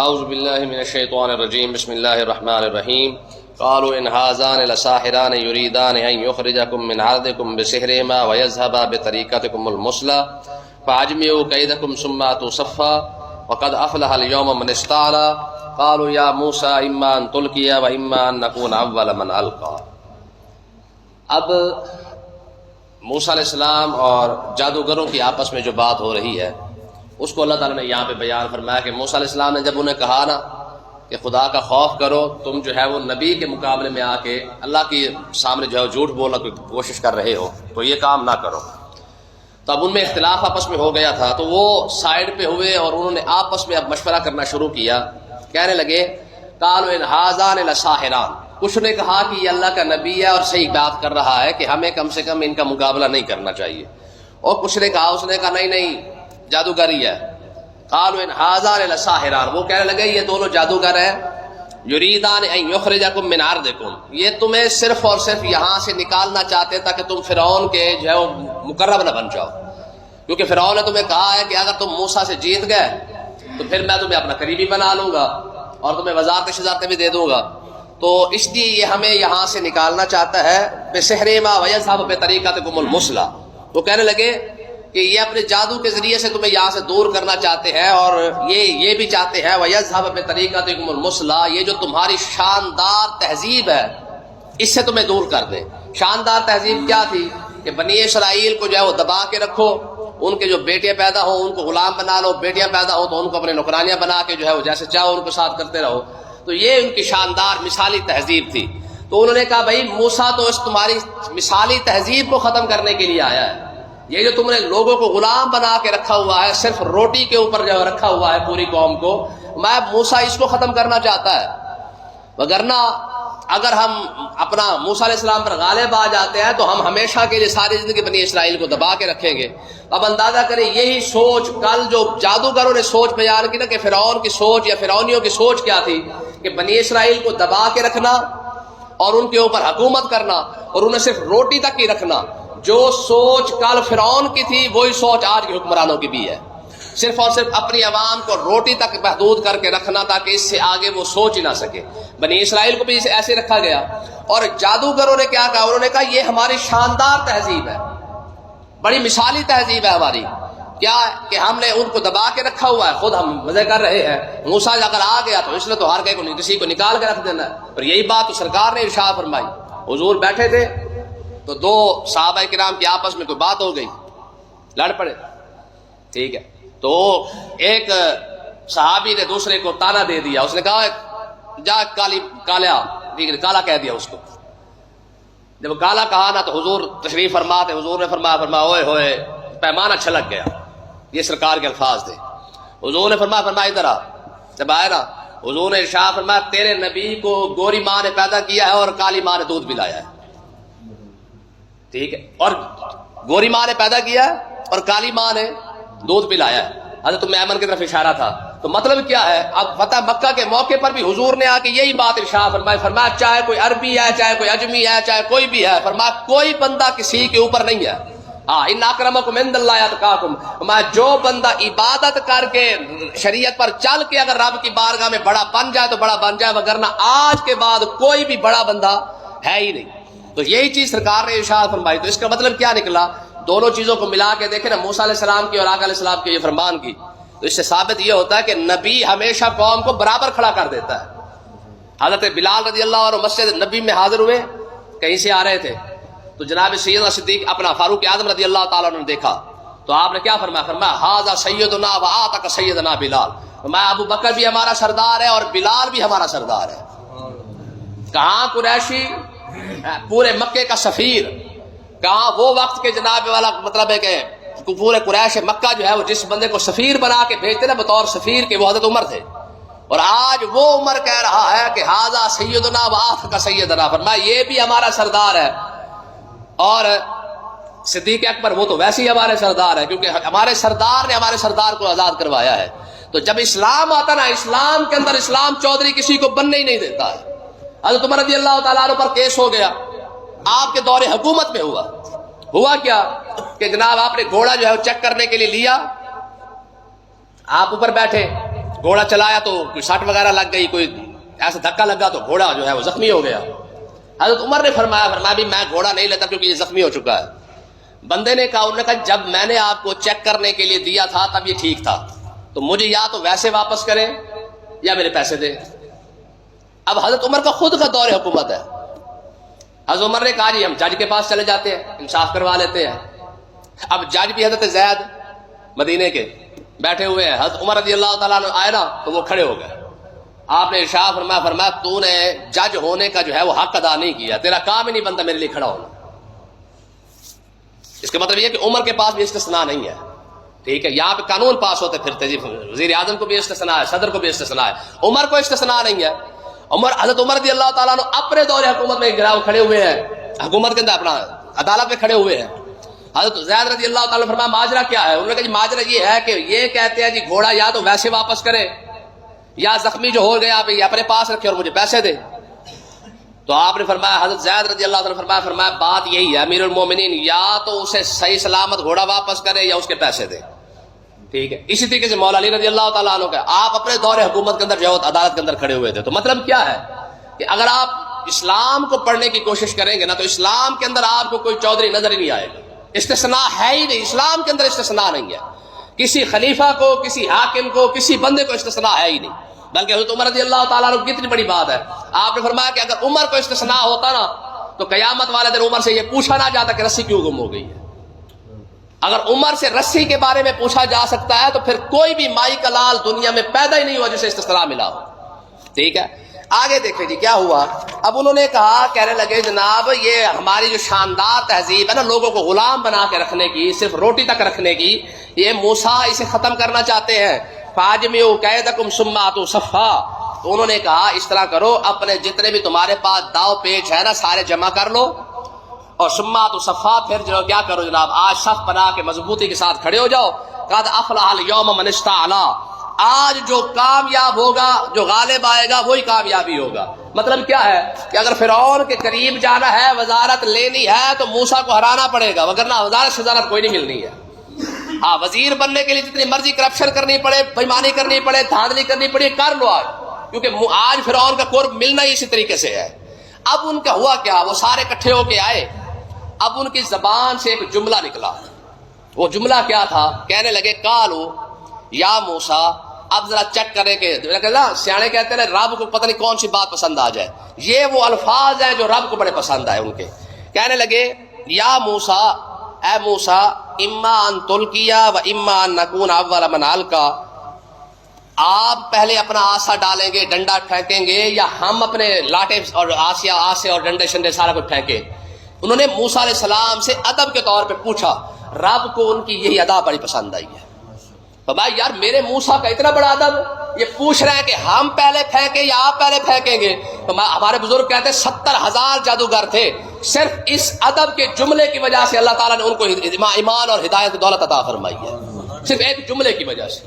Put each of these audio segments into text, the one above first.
اعوذ باللہ من الشیطان الرجیم بسم اللہ الرحمن الرحیم قالوا ان هذان لساحران يريدان ان يخرجكم من ارضكم بسحرهما ويذهبا بطريقتكم المثلى فاجمعوا كيدكم ثم اتوا صفا وقد افلح اليوم من استعلى قالوا يا موسى اما ان تلقي واما ان نكون اول من القى۔ اب موسیٰ علیہ السلام اور جادوگروں کی آپس میں جو بات ہو رہی ہے اس کو اللہ تعالیٰ نے یہاں پہ بیان فرمایا کہ موسیٰ علیہ السلام نے جب انہیں کہا نا کہ خدا کا خوف کرو، تم جو ہے وہ نبی کے مقابلے میں آ کے اللہ کے سامنے جو ہے جھوٹ بولنے کی کوشش کر رہے ہو تو یہ کام نہ کرو۔ تو اب ان میں اختلاف آپس میں ہو گیا تھا تو وہ سائڈ پہ ہوئے اور انہوں نے آپس میں اب مشورہ کرنا شروع کیا، کہنے لگے قالوا ان هذان لساحران، کچھ نے کہا کہ یہ اللہ کا نبی ہے اور صحیح بات کر رہا ہے کہ ہمیں کم سے کم ان کا مقابلہ نہیں کرنا چاہیے، اور کچھ نے کہا، اس نے کہا نہیں جادوگری ہے۔ قالوا ان هذان لساحران، وہ کہنے لگے یہ دونوں جادوگر ہیں، یریدان ان یخرجکم من ارضکم، یہ تمہیں صرف اور صرف یہاں سے نکالنا چاہتے تاکہ تم فرعون کے جو ہے مقرب نہ بن جاؤ، کیونکہ فرعون نے تمہیں کہا ہے کہ اگر تم موسیٰ سے جیت گئے تو پھر میں تمہیں اپنا قریبی بنا لوں گا اور تمہیں وزارت شجاعتیں بھی دے دوں گا، تو اس لیے یہ ہمیں یہاں سے نکالنا چاہتا ہے بسحرهما ويذهب بطريقتكم المثلى۔ وہ کہنے لگے کہ یہ اپنے جادو کے ذریعے سے تمہیں یہاں سے دور کرنا چاہتے ہیں، اور یہ بھی چاہتے ہیں وَيَذْهَبَ بِطَرِيقَتِكُمُ الْمُثْلَىٰ، یہ جو تمہاری شاندار تہذیب ہے اس سے تمہیں دور کر دیں۔ شاندار تہذیب کیا تھی کہ بنی اسرائیل کو جو ہے وہ دبا کے رکھو، ان کے جو بیٹے پیدا ہوں ان کو غلام بنا لو، بیٹیاں پیدا ہوں تو ان کو اپنے نوکرانیاں بنا کے جو ہے وہ جیسے چاہو ان کو ساتھ کرتے رہو، تو یہ ان کی شاندار مثالی تہذیب تھی۔ تو انہوں نے کہا بھائی موسیٰ تو اس تمہاری مثالی تہذیب کو ختم کرنے کے لیے آیا ہے، یہ جو تم نے لوگوں کو غلام بنا کے رکھا ہوا ہے، صرف روٹی کے اوپر جو رکھا ہوا ہے پوری قوم کو، میں موسیٰ اس کو ختم کرنا چاہتا ہے، وگرنہ اگر ہم اپنا موسیٰ علیہ السلام پر غالب آ جاتے ہیں تو ہم ہمیشہ کے لیے ساری زندگی بنی اسرائیل کو دبا کے رکھیں گے۔ اب اندازہ کریں یہی سوچ کل جو جادوگروں نے سوچ بیان کی نا کہ فرعون کی سوچ یا فرعونیوں کی سوچ کیا تھی کہ بنی اسرائیل کو دبا کے رکھنا اور ان کے اوپر حکومت کرنا اور انہیں صرف روٹی تک ہی رکھنا۔ جو سوچ کل فرعون کی تھی وہی سوچ آج کے حکمرانوں کی بھی ہے، صرف اور صرف اپنی عوام کو روٹی تک محدود کر کے رکھنا تاکہ اس سے آگے وہ سوچ ہی نہ سکے۔ بنی اسرائیل کو بھی ایسے رکھا گیا، اور جادوگروں نے کیا کہا، انہوں نے کہا یہ ہماری شاندار تہذیب ہے، بڑی مثالی تہذیب ہے ہماری، کیا کہ ہم نے ان کو دبا کے رکھا ہوا ہے، خود ہم مزے کر رہے ہیں، موسیٰ اگر آ گیا تو اس نے تو ہر کسی کو نکال کے رکھ دینا ہے۔ اور یہی بات تو سرکار نے ارشاد فرمائی۔ حضور بیٹھے تھے تو دو صحابہ کرام کی آپس میں کوئی بات ہو گئی، لڑ پڑے، ٹھیک ہے، تو ایک صحابی نے دوسرے کو تانا دے دیا، اس نے کہا جا کالا کہہ دیا اس کو۔ جب کالا کہا نا تو حضور تشریف فرما تھے، حضور نے فرمایا اوئے ہوئے پیمانہ چھلک گیا، یہ سرکار کے الفاظ تھے۔ حضور نے فرمایا ادھر آ، جب آئے نا حضور نے ارشاد فرمایا تیرے نبی کو گوری ماں نے پیدا کیا ہے اور کالی ماں نے دودھ پلایا ہے، ٹھیک ہے، اور گوری ماں نے پیدا کیا ہے اور کالی ماں نے دودھ پلایا ہے۔ حضرت میمن کی طرف اشارہ تھا، تو مطلب کیا ہے، اب فتح مکہ کے موقع پر بھی حضور نے آ کے یہی بات ارشاد فرمایا چاہے کوئی عربی ہے، چاہے کوئی اجمی ہے، چاہے کوئی بھی ہے، فرمایا کوئی بندہ کسی کے اوپر نہیں ہے، ان اکرمکم عند اللہ اتقاکم، جو بندہ عبادت کر کے شریعت پر چل کے اگر رب کی بارگاہ میں بڑا بن جائے تو بڑا بن جائے، وگرنہ آج کے بعد کوئی بھی بڑا بندہ ہے ہی نہیں۔ تو یہی چیز سرکار نے ارشاد فرمائی۔ تو اس کا مطلب کیا نکلا، دونوں چیزوں کو ملا کے دیکھیں نا، موسیٰ علیہ السلام کی اور آقا علیہ السلام کے یہ فرمان کی، تو اس سے ثابت یہ ہوتا ہے کہ نبی ہمیشہ قوم کو برابر کھڑا کر دیتا ہے۔ حضرت بلال رضی اللہ عنہ مسجد نبی میں حاضر ہوئے، کہیں سے آ رہے تھے، تو جناب سیدنا صدیق اپنا فاروق اعظم رضی اللہ تعالیٰ عنہ نے دیکھا، تو آپ نے کیا فرمایا ھذا سیدنا وآتک سیدنا بلال، فرمایا ابو بکر بھی ہمارا سردار ہے اور بلال بھی ہمارا سردار ہے۔ کہاں قریشی، پورے مکے کا سفیر، کہاں وہ وقت کے جناب والا مطلب ہے کہ پورے قریش مکہ جو ہے وہ جس بندے کو سفیر بنا کے بھیجتے نا بطور سفیر کے، وہ حضرت عمر تھے، اور آج وہ عمر کہہ رہا ہے کہ ھذا سیدنا وآتک سیدنا، فرمایا یہ بھی ہمارا سردار ہے، اور صدیق اکبر وہ تو ویسے ہی ہمارے سردار ہے، کیونکہ ہمارے سردار نے ہمارے سردار کو آزاد کروایا ہے۔ تو جب اسلام آتا نا، اسلام کے اندر اسلام چودھری کسی کو بننے ہی نہیں دیتا ہے۔ حضرت عمر رضی اللہ تعالیٰ عنہ پر کیس ہو گیا، آپ کے دور حکومت میں ہوا کیا کہ جناب آپ نے گھوڑا جو ہے وہ چیک کرنے کے لیے لیا، آپ اوپر بیٹھے، گھوڑا چلایا تو کوئی سٹ وغیرہ لگ گئی، کوئی ایسا دھکا لگا تو گھوڑا جو ہے وہ زخمی ہو گیا. حضرت عمر نے فرمایا بھی میں گھوڑا نہیں لیتا کیونکہ یہ زخمی ہو چکا ہے. بندے نے کہا، انہوں نے کہا جب میں نے آپ کو چیک کرنے کے لیے دیا تھا تب یہ ٹھیک تھا، تو مجھے یا تو ویسے واپس کریں یا میرے پیسے دیں. اب حضرت عمر کا خود کا دور حکومت ہے. حضرت عمر نے کہا جی ہم جج کے پاس چلے جاتے ہیں، انصاف کروا لیتے ہیں. اب جج بھی حضرت زید مدینے کے بیٹھے ہوئے ہیں. حضرت عمر رضی اللہ تعالیٰ عنہ آئے نا تو وہ کھڑے ہو گئے. آپ نے ارشاد فرمایا تو نے جج ہونے کا جو ہے وہ حق ادا نہیں کیا، تیرا کام ہی نہیں بنتا میرے لیے کھڑا ہونا. اس کا مطلب یہ کہ عمر کے پاس بھی استثناء نہیں ہے. ٹھیک ہے، یہاں پہ قانون پاس ہوتے پھرتے جی، وزیر اعظم کو بھی استثناء ہے، صدر کو بھی استثناء ہے، عمر کو استثناء نہیں ہے. حضرت عمر رضی اللہ تعالیٰ عنہ اپنے دور حکومت میں گراؤ کھڑے ہوئے ہیں، حکومت کے اندر اپنا عدالت میں کھڑے ہوئے ہیں. حضرت زید رضی اللہ تعالیٰ عنہ فرمایا ماجرا کیا ہے؟ انہوں نے کہا جی ماجرا یہ ہے کہ یہ کہتے ہیں جی گھوڑا یا تو ویسے واپس کرے یا زخمی جو ہو گیا آپ یہ اپنے پاس رکھے اور مجھے پیسے دے. تو آپ نے فرمایا، حضرت زید رضی اللہ تعالیٰ عنہ فرمایا بات یہی ہے امیر المومنین، یا تو اسے صحیح سلامت گھوڑا واپس کرے یا اس کے پیسے دے. ٹھیک ہے. اسی طریقے سے مولا علی رضی اللہ تعالیٰ عنہ کا آپ اپنے دور حکومت کے اندر جو عدالت کے اندر کھڑے ہوئے تھے. تو مطلب کیا ہے کہ اگر آپ اسلام کو پڑھنے کی کوشش کریں گے نا تو اسلام کے اندر آپ کو کوئی چودھری نظر ہی نہیں آئے گا. استثناء ہے ہی نہیں، اسلام کے اندر استثناء نہیں ہے. کسی خلیفہ کو، کسی حاکم کو، کسی بندے کو استثناء ہے ہی نہیں. بلکہ حضرت عمر رضی اللہ تعالیٰ عنہ کتنی بڑی بات ہے. آپ نے فرمایا کہ اگر عمر کو استثناء ہوتا نا تو قیامت والے دن عمر سے یہ پوچھا نہ جاتا کہ رسی کیوں گم ہو گئی ہے. اگر عمر سے رسی کے بارے میں پوچھا جا سکتا ہے تو پھر کوئی بھی مائی کا لال دنیا میں پیدا ہی نہیں ہوا جسے استثناء ملا ہو. ٹھیک ہے. آگے دیکھیں جی کیا ہوا. اب انہوں نے کہا، کہنے لگے جناب یہ ہماری جو شاندار تہذیب ہے نا لوگوں کو غلام بنا کے رکھنے کی، صرف روٹی تک رکھنے کی، یہ موسیٰ اسے ختم کرنا چاہتے ہیں. فاجمعوا کیدکم ثم اتوا صفا. تو انہوں نے کہا اس طرح کرو، اپنے جتنے بھی تمہارے پاس داؤ پیچ ہے نا سارے جمع کر لو، اور ثم اتوا صفا، پھر جو کیا کرو جناب آج صف بنا کے مضبوطی کے ساتھ کھڑے ہو جاؤ. قد افلح الیوم من استعلا. آج جو کامیاب ہوگا، جو غالب آئے گا وہی کامیابی ہوگا. مطلب کیا ہے کہ اگر فرعون کے قریب جانا ہے، وزارت لینی ہے تو موسیٰ کو ہرانا پڑے گا، وگرنہ وزارت کوئی نہیں ملنی ہے. ہاں وزیر بننے کے لیے جتنی مرضی کرپشن کرنی پڑے، بےمانی کرنی پڑے، دھاندلی کرنی پڑے، کر لو آج، کیونکہ آج فرعون کا قرب ملنا ہی اسی طریقے سے ہے. اب ان کا ہوا کیا، وہ سارے اکٹھے ہو کے آئے. اب ان کی زبان سے ایک جملہ نکلا. وہ جملہ کیا تھا؟ کہنے لگے قالوا یا موسیٰ. اب ذرا چیک کریں کہ سیانے کہتے ہیں رب کو پتہ نہیں کون سی بات پسند آ جائے. یہ وہ الفاظ ہیں جو رب کو بڑے پسند آئے ان کے. کہنے لگے یا موسیٰ، اے موسیٰ، اما ان تلقیا و اما ان نکون اول من القا. آپ پہلے اپنا آسا ڈالیں گے، ڈنڈا پھینکیں گے، یا ہم اپنے لاٹے اور آسے اور ڈنڈے شنڈے سارا کچھ پھینکیں. انہوں نے موسیٰ علیہ السلام سے ادب کے طور پہ پوچھا. رب کو ان کی یہی ادا بڑی پسند آئی ہے. بھائی یار میرے موسیٰ کا اتنا بڑا ادب، یہ پوچھ رہے ہیں کہ ہم پہلے پھینکیں یا آپ پہلے پھینکیں گے. ہمارے بزرگ کہتے ہیں 70,000 جادوگر تھے، صرف اس ادب کے جملے کی وجہ سے اللہ تعالیٰ نے ان کو ایمان اور ہدایت کی دولت عطا فرمائی ہے، صرف ایک جملے کی وجہ سے.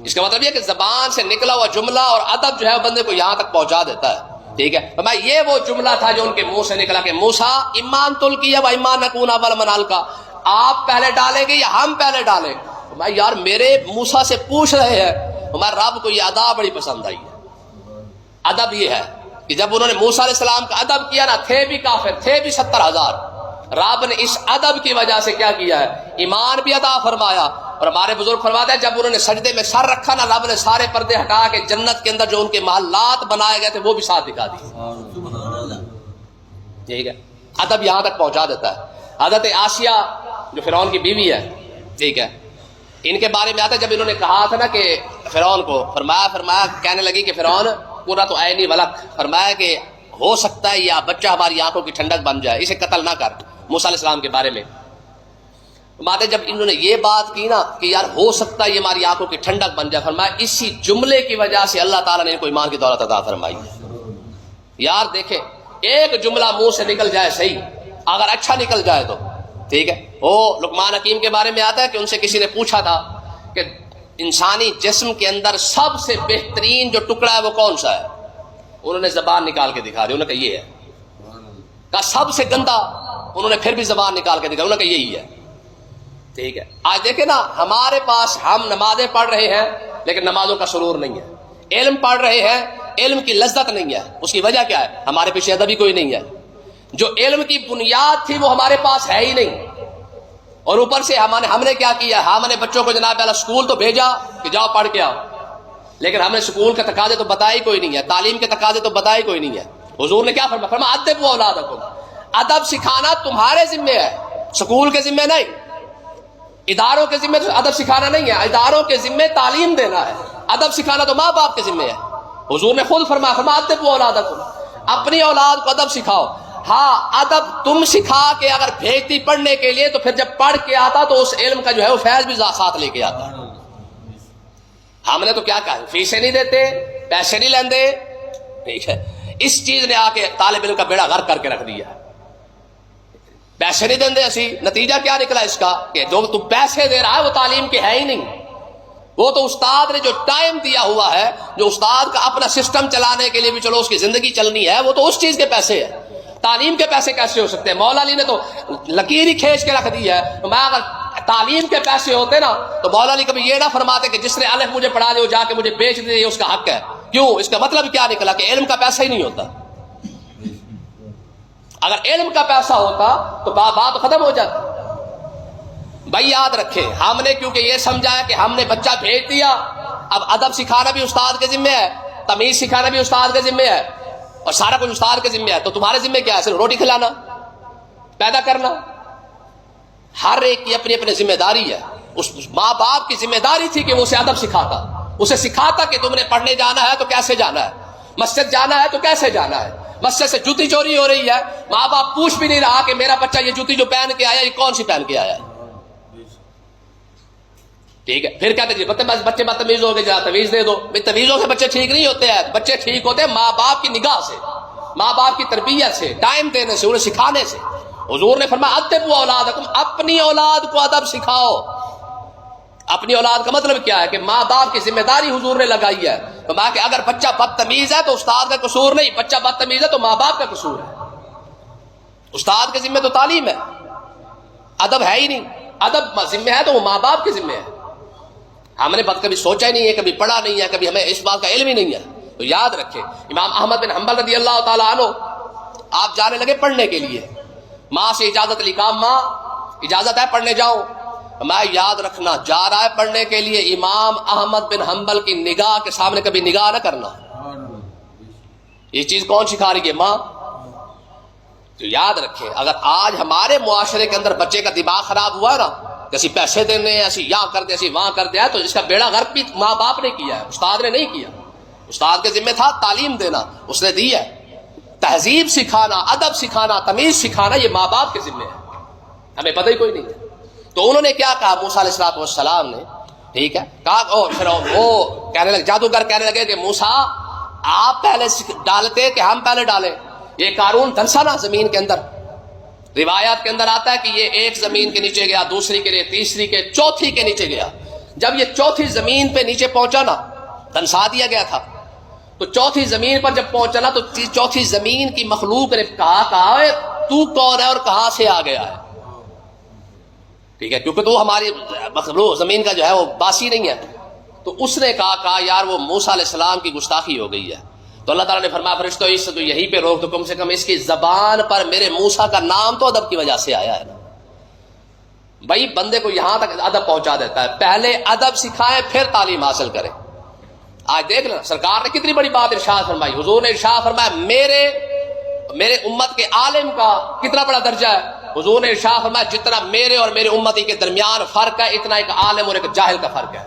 اس کا مطلب یہ کہ زبان سے نکلا ہوا جملہ اور ادب جو ہے بندے کو یہاں تک پہنچا دیتا ہے. ٹھیک ہے. بھائی یہ وہ جملہ تھا جو ان کے منہ سے نکلا کہ موسیٰ ایمان تلقیا و ایمان نکون اول من القا. آپ پہلے ڈالیں گے یا ہم پہلے ڈالیں؟ بھائی یار میرے موسیٰ سے پوچھ رہے ہیں، ہمارے رب کو یہ ادا بڑی پسند آئی ہے. ادب یہ ہے کہ جب انہوں نے موسیٰ علیہ السلام کا ادب کیا نا، تھے بھی کافر، تھے بھی 70,000، رب نے اس ادب کی وجہ سے کیا کیا ہے، ایمان بھی عطا فرمایا. اور ہمارے بزرگ فرماتے ہیں جب انہوں نے سجدے میں سر رکھا نا، رب نے سارے پردے ہٹا کے جنت کے اندر جو ان کے محلات بنائے گئے تھے وہ بھی ساتھ دکھا دیے. ٹھیک ہے. ادب یہاں تک پہنچا دیتا ہے. حضرت آسیہ جو فرعون کی بیوی ہے، ٹھیک ہے، ان کے بارے میں آتا ہے جب انہوں نے کہا تھا نا کہ فرعون کو فرمایا کہنے لگی کہ فرعون پورا تو عینی ولک، فرمایا کہ ہو سکتا ہے یہ بچہ ہماری آنکھوں کی ٹھنڈک بن جائے، اسے قتل نہ کر. موسیٰ علیہ السلام کے بارے میں باتیں جب انہوں نے یہ بات کی نا کہ یار ہو سکتا ہے یہ ہماری آنکھوں کی ٹھنڈک بن جائے، فرمایا اسی جملے کی وجہ سے اللہ تعالیٰ نے ان کو ایمان کی دولت عطا فرمائی ہے. یار دیکھیں ایک جملہ منہ سے نکل جائے صحیح، اگر اچھا نکل جائے تو ٹھیک ہے. وہ لقمان حکیم کے بارے میں آتا ہے کہ ان سے کسی نے پوچھا تھا کہ انسانی جسم کے اندر سب سے بہترین جو ٹکڑا ہے وہ کون سا ہے؟ انہوں نے زبان نکال کے دکھا دی. انہوں نے کہا یہ ہے. کہا سب سے گندا؟ انہوں نے پھر بھی زبان نکال کے دکھا. انہوں نے کہا یہی ہے. ٹھیک ہے. آج دیکھیں نا ہمارے پاس ہم نمازیں پڑھ رہے ہیں، لیکن نمازوں کا سرور نہیں ہے. علم پڑھ رہے ہیں, علم کی لذت نہیں ہے. اس کی وجہ کیا ہے؟ ہمارے پیچھے ادب ہی کوئی نہیں ہے. جو علم کی بنیاد تھی وہ ہمارے پاس ہے ہی نہیں. اور اوپر سے ہم نے کیا کیا؟ ہم نے بچوں کو جناب اعلیٰ اسکول تو بھیجا کہ جاؤ پڑھ کے آؤ, لیکن ہم نے اسکول کے تقاضے تو بتائے کوئی نہیں ہے, تعلیم کے تقاضے تو بتائے کوئی نہیں ہے. حضور نے کیا فرمایا؟ فرمایا ادبوا اولادکم, ادب سکھانا تمہارے ذمے ہے, اسکول کے ذمے نہیں. اداروں کے ذمے ادب سکھانا نہیں ہے, اداروں کے ذمے تعلیم دینا ہے. ادب سکھانا تو ماں باپ کے ذمے ہے. حضور نے خود فرمایا ادبوا اولادکم, اپنی اولاد کو ادب سکھاؤ. ہاں ادب تم سکھا کے اگر بھیجتی پڑھنے کے لیے تو پھر جب پڑھ کے آتا تو اس علم کا جو ہے وہ فیض بھی ساتھ لے کے آتا. ہم نے تو کیا کہا, فیسیں نہیں دیتے, پیسے نہیں لیندے, ٹھیک ہے. اس چیز نے آ کے طالب علم کا بیڑا غرق کر کے رکھ دیا. پیسے نہیں دیندے اسی, نتیجہ کیا نکلا اس کا کہ جو تم پیسے دے رہا ہے وہ تعلیم کے ہے ہی نہیں. وہ تو استاد نے جو ٹائم دیا ہوا ہے, جو استاد کا اپنا سسٹم چلانے کے لیے بھی چلو اس کی زندگی چلنی ہے, وہ تو اس چیز کے پیسے ہے. تعلیم کے پیسے کیسے ہو سکتے ہیں؟ مولا علی نے تو لکیر ہی کھینچ کے رکھ دی ہے. میں اگر تعلیم کے پیسے ہوتے نا تو مولا علی کبھی یہ نہ فرماتے کہ جس نے الف مجھے پڑھا دے وہ جا کے مجھے بیچ دے, یہ اس کا حق ہے. کیوں؟ اس کا مطلب کیا نکلا کہ علم کا پیسہ ہی نہیں ہوتا. اگر علم کا پیسہ ہوتا تو بات ختم ہو جاتی. بھائی یاد رکھے, ہم نے کیونکہ یہ سمجھا ہے کہ ہم نے بچہ بھیج دیا, اب ادب سکھانا بھی استاد کے ذمے ہے, تمیز سکھانا بھی استاد کے ذمے ہے, اور سارا کچھ استاد کے ذمے ہے. تو تمہارے ذمے کیا ہے؟ صرف روٹی کھلانا, پیدا کرنا. ہر ایک کی اپنی اپنی ذمہ داری ہے. اس ماں باپ کی ذمہ داری تھی کہ وہ اسے ادب سکھاتا, اسے سکھاتا کہ تم نے پڑھنے جانا ہے تو کیسے جانا ہے, مسجد جانا ہے تو کیسے جانا ہے. مسجد سے جوتی چوری ہو رہی ہے, ماں باپ پوچھ بھی نہیں رہا کہ میرا بچہ یہ جوتی جو پہن کے آیا یہ کون سی پہن کے آیا ہے. ٹھیک ہے, پھر کہتے ہیں بچے بدتمیز ہو گئے, جا تمیز دے دو. تمیزوں سے بچے ٹھیک نہیں ہوتے ہیں, بچے ٹھیک ہوتے ہیں ماں باپ کی نگاہ سے, ماں باپ کی تربیت سے, ٹائم دینے سے, انہیں سکھانے سے. حضور نے فرمایا ادبوا اولادکم, اپنی اولاد کو ادب سکھاؤ. اپنی اولاد کا مطلب کیا ہے کہ ماں باپ کی ذمہ داری حضور نے لگائی ہے. فرمایا کہ اگر بچہ بدتمیز ہے تو استاد کا قصور نہیں, بچہ بدتمیز ہے تو ماں باپ کا قصور ہے. استاد کے ذمہ تو تعلیم ہے, ادب ہے ہی نہیں. ادب ذمہ ہے تو وہ ماں باپ کے ذمہ ہے. ہم نے کبھی سوچا ہی نہیں ہے, کبھی پڑھا نہیں ہے, کبھی ہمیں اس بات کا علم ہی نہیں ہے. تو یاد رکھے, امام احمد بن حنبل رضی اللہ تعالیٰ عنہ آپ جانے لگے پڑھنے کے لیے, ماں سے اجازت لی, کہا ماں اجازت ہے پڑھنے جاؤں. میں یاد رکھنا, جا رہا ہے پڑھنے کے لیے, امام احمد بن حنبل کی نگاہ کے سامنے کبھی نگاہ نہ کرنا. یہ چیز کون سکھا رہی ہے؟ ماں. تو یاد رکھیں, اگر آج ہمارے معاشرے کے اندر بچے کا دماغ خراب ہوا ہے نا, کسی پیسے دینے ہیں, ایسی یہاں کر دیں, ایسی وہاں کر دیا, تو اس کا بیڑا غرق بھی ماں باپ نے کیا ہے, استاد نے نہیں کیا. استاد کے ذمہ تھا تعلیم دینا, اس نے دی ہے. تہذیب سکھانا, ادب سکھانا, تمیز سکھانا, یہ ماں باپ کے ذمہ ہے, ہمیں پتہ ہی کوئی نہیں ہے. تو انہوں نے کیا کہا موسیٰ علیہ الصلوۃ والسلام نے, ٹھیک ہے, کہا پھر وہ کہنے لگے, جادوگر کہنے لگے کہ موسیٰ آپ پہلے ڈالتے کہ ہم پہلے ڈالیں. یہ قارون دھنسا نا زمین کے اندر, روایات کے اندر آتا ہے کہ یہ ایک زمین کے نیچے گیا, دوسری کے لیے, تیسری کے, چوتھی کے نیچے گیا. جب یہ چوتھی زمین پہ نیچے پہنچا نا, دھنسا دیا گیا تھا, تو چوتھی زمین پر جب پہنچا نا تو چوتھی زمین کی مخلوق نے کہا تو کون ہے اور کہاں سے آ گیا ہے. ٹھیک ہے, کیونکہ تو ہماری مخلوق زمین کا جو ہے وہ باسی نہیں ہے. تو اس نے کہا یار وہ موسیٰ علیہ السلام کی گستاخی ہو گئی ہے. تو اللہ تعالیٰ نے فرمایا فرشتوں اس سے تو یہیں پہ روک دو, کم سے کم اس کی زبان پر میرے موسیٰ کا نام تو ادب کی وجہ سے آیا ہے نا. بھائی بندے کو یہاں تک ادب پہنچا دیتا ہے, پہلے ادب سکھائے پھر تعلیم حاصل کرے. آج دیکھ لینا سرکار نے کتنی بڑی بات ارشاد فرمائی. حضور نے ارشاد فرمایا میرے امت کے عالم کا کتنا بڑا درجہ ہے. حضور نے ارشاد فرمایا جتنا میرے اور میرے امتی کے درمیان فرق ہے اتنا ایک عالم اور ایک جاہل کا فرق ہے.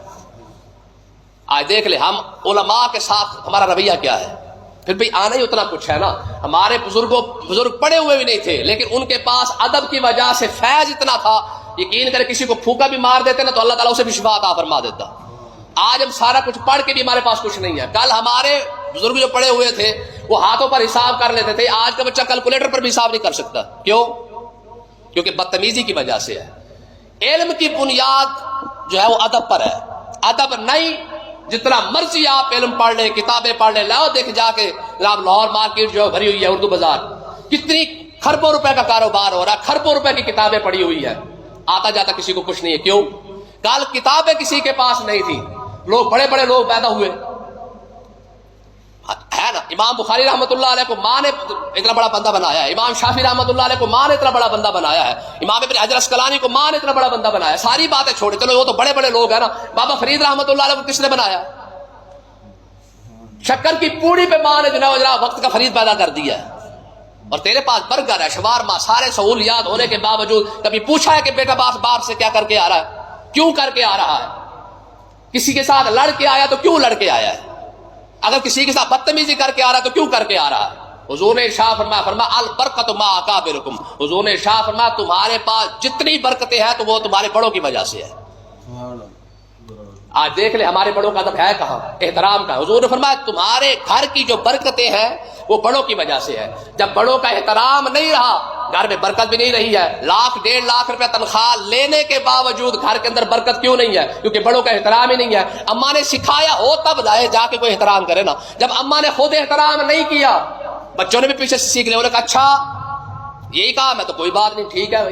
آج دیکھ لے ہم علماء کے ساتھ ہمارا رویہ کیا ہے. پھر بھی آنا ہی اتنا کچھ ہے نا. ہمارے بزرگ پڑے ہوئے بھی نہیں تھے, لیکن ان کے پاس ادب کی وجہ سے فیض اتنا تھا, یقین کرے کسی کو پھونکا بھی مار دیتے نا تو اللہ تعالیٰ اسے بھی شفا عطا فرما دیتا. آج ہم سارا کچھ پڑھ کے بھی ہمارے پاس کچھ نہیں ہے. کل ہمارے بزرگ جو پڑے ہوئے تھے وہ ہاتھوں پر حساب کر لیتے تھے, آج کا بچہ کیلکولیٹر پر بھی حساب نہیں کر سکتا. کیوں؟ کیونکہ بدتمیزی کی وجہ سے ہے. علم کی بنیاد جو ہے وہ ادب پر ہے. ادب نہیں, جتنا مرضی آپ علم پڑھ لیں, کتابیں پڑھ لیں, لاؤ دیکھ جا کے لاہور مارکیٹ جو بھری ہوئی ہے, اردو بازار, کتنی کھربوں روپے کا کاروبار ہو رہا ہے, کھربوں روپے کی کتابیں پڑھی ہوئی ہے, آتا جاتا کسی کو کچھ نہیں ہے. کیوں؟ کل کتابیں کسی کے پاس نہیں تھی, لوگ بڑے بڑے لوگ پیدا ہوئے ہے نا. امام بخاری رحمۃ اللہ علیہ کو ماں نے اتنا بڑا بندہ بنایا ہے, امام شافعی رحمۃ اللہ علیہ کو ماں نے اتنا بڑا بندہ بنایا ہے, امام ابن حجر اسقلانی کو ماں نے اتنا بڑا بندہ بنایا ہے. ساری باتیں چھوڑے چلو وہ تو بڑے بڑے لوگ ہیں نا. بابا فرید رحمۃ اللہ علیہ کو کس نے بنایا؟ شکر کی پوڑی پہ ماں نے جناب وقت کا فرید پیدا کر دیا ہے. اور تیرے پاس برگر ہے, شوارما, سارے سہولیات ہونے کے باوجود کبھی پوچھا ہے کہ بیٹا باپ سے کیا کر کے آ رہا ہے؟ کیوں کر کے آ رہا ہے؟ کسی کے ساتھ لڑ کے آیا تو کیوں لڑ کے آیا ہے؟ اگر کسی کے ساتھ بدتمیزی کر کے آ رہا ہے تو کیوں کر کے آ رہا ہے؟ حضور نے ارشاد فرمایا البرکت ما اکابرکم. حضور نے ارشاد فرمایا تمہارے پاس جتنی برکتیں ہیں تو وہ تمہارے بڑوں کی وجہ سے ہے. آج دیکھ لے ہمارے بڑوں کا ادب ہے کہاں, احترام کا. حضور نے فرمایا تمہارے گھر کی جو برکتیں ہیں وہ بڑوں کی وجہ سے ہے. جب بڑوں کا احترام نہیں رہا گھر میں برکت بھی نہیں رہی ہے. 1,00,000-1,50,000 روپے تنخواہ لینے کے باوجود گھر کے اندر برکت کیوں نہیں ہے؟ کیونکہ بڑوں کا احترام ہی نہیں ہے. اماں نے سکھایا ہو تب جائے جا کے کوئی احترام کرے نا. جب اماں نے خود احترام نہیں کیا بچوں نے بھی پیچھے سے سیکھ لیا. انہوں نے کہا اچھا یہی کہا, میں تو کوئی بات نہیں, ٹھیک ہے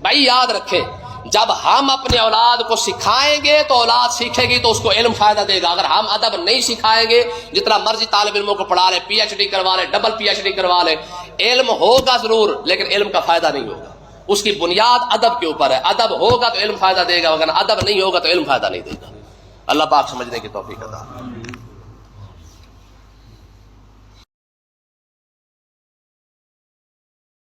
بھائی. یاد رکھے جب ہم اپنے اولاد کو سکھائیں گے تو اولاد سیکھے گی تو اس کو علم فائدہ دے گا. اگر ہم ادب نہیں سکھائیں گے, جتنا مرضی طالب علموں کو پڑھا لے, پی ایچ ڈی کروا لے, ڈبل پی ایچ ڈی کروا لے, علم ہوگا ضرور لیکن علم کا فائدہ نہیں ہوگا. اس کی بنیاد ادب کے اوپر ہے. ادب ہوگا تو علم فائدہ دے گا, اگر ادب نہیں ہوگا تو علم فائدہ نہیں دے گا. اللہ پاک سمجھنے کی توفیق عطا.